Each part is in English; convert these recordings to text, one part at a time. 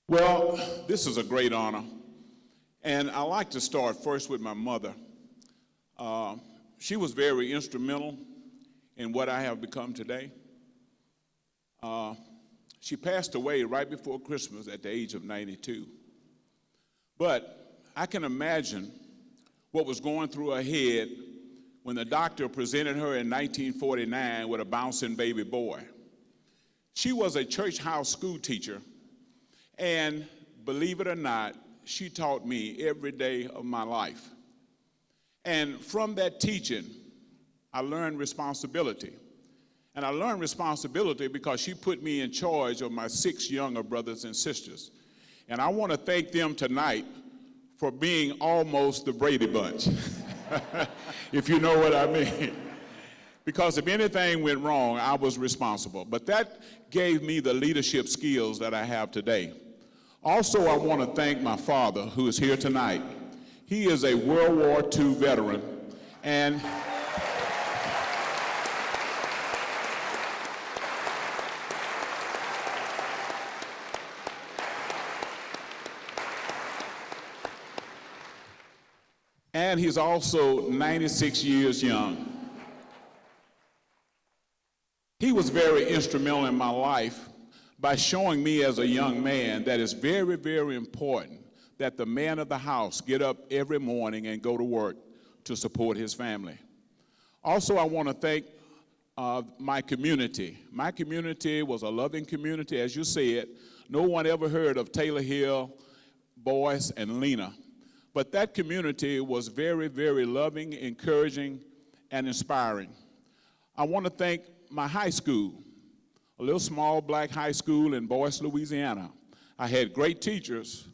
Well, this is a great honor, and I like to start first with my mother. She was very instrumental in what I have become today. She passed away right before Christmas at the age of 92. But I can imagine what was going through her head when the doctor presented her in 1949 with a bouncing baby boy. She was a church house school teacher, and believe it or not, she taught me every day of my life. And from that teaching, I learned responsibility. And I learned responsibility because she put me in charge of my 6 younger brothers and sisters. And I want to thank them tonight for being almost the Brady Bunch, if you know what I mean. Because if anything went wrong, I was responsible. But that gave me the leadership skills that I have today. Also, I want to thank my father, who is here tonight. He is a World War II veteran, and he's also 96 years young. He was very instrumental in my life by showing me as a young man that it's very, very important that the man of the house get up every morning and go to work to support his family. Also, I want to thank my community. My community was a loving community, as you said. No one ever heard of Taylor Hill, Boyce, and Lena. But that community was very, very loving, encouraging, and inspiring. I want to thank my high school, a little small black high school in Boyce, Louisiana. I had great teachers.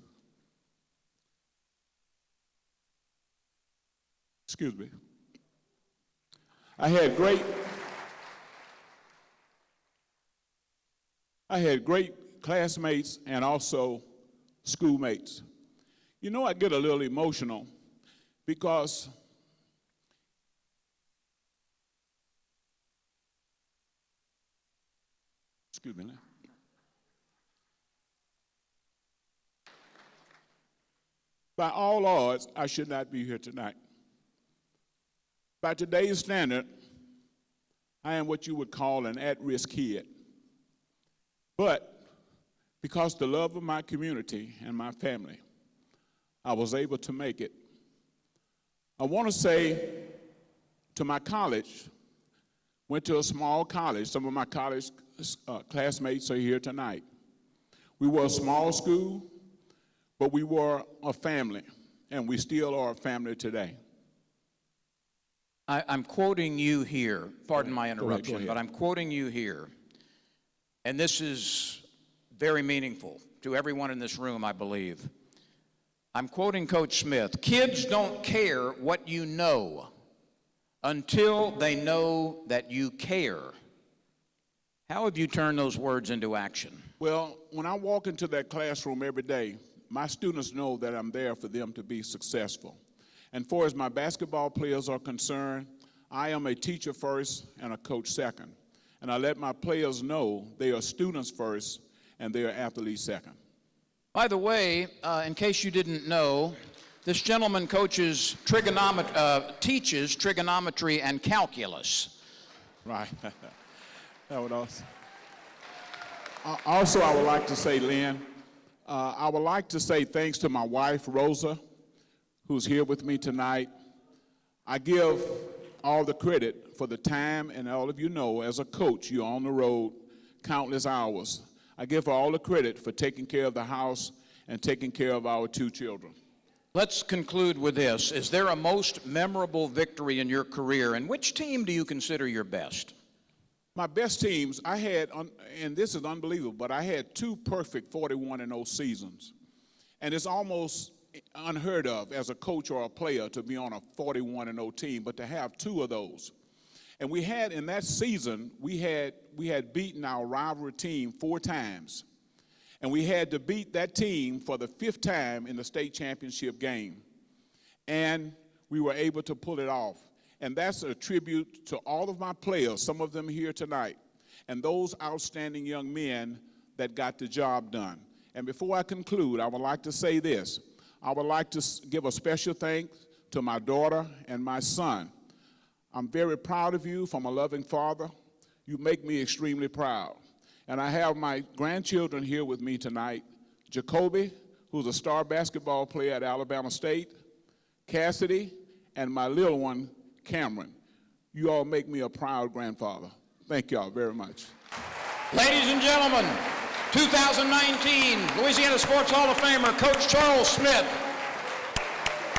Excuse me. I had great classmates and also schoolmates. You know, I get a little emotional because excuse me now. By all odds, I should not be here tonight. By today's standard, I am what you would call an at-risk kid. But because the love of my community and my family, I was able to make it. I want to say to my college, went to a small college. Some of my college classmates are here tonight. We were a small school, but we were a family, and we still are a family today. I'm quoting you here. Pardon my interruption, go ahead. but I'm quoting you here. And this is very meaningful to everyone in this room, I believe. I'm quoting Coach Smith. Kids don't care what you know until they know that you care. How have you turned those words into action? Well, when I walk into that classroom every day, my students know that I'm there for them to be successful. And far as my basketball players are concerned, I am a teacher first and a coach second. And I let my players know they are students first and they are athletes second. By the way, in case you didn't know, this gentleman teaches trigonometry and calculus. Right. That would also. Also, I would like to say, Lynn, I would like to say thanks to my wife, Rosa, who's here with me tonight. I give all the credit for the time, and all of you know, as a coach, you're on the road countless hours. I give her all the credit for taking care of the house and taking care of our 2 children. Let's conclude with this. Is there a most memorable victory in your career, and which team do you consider your best? My best teams, I had, and this is unbelievable, but I had 2 perfect 41-0 seasons. And it's almost unheard of as a coach or a player to be on a 41-0 team, but to have 2 of those. And we had, in that season, we had beaten our rivalry team 4 times. And we had to beat that team for the 5th time in the state championship game. And we were able to pull it off. And that's a tribute to all of my players, some of them here tonight, and those outstanding young men that got the job done. And before I conclude, I would like to say this. I would like to give a special thanks to my daughter and my son. I'm very proud of you from a loving father. You make me extremely proud. And I have my grandchildren here with me tonight. Jacoby, who's a star basketball player at Alabama State, Cassidy, and my little one, Cameron. You all make me a proud grandfather. Thank y'all very much. Ladies and gentlemen, 2019 Louisiana Sports Hall of Famer, Coach Charles Smith.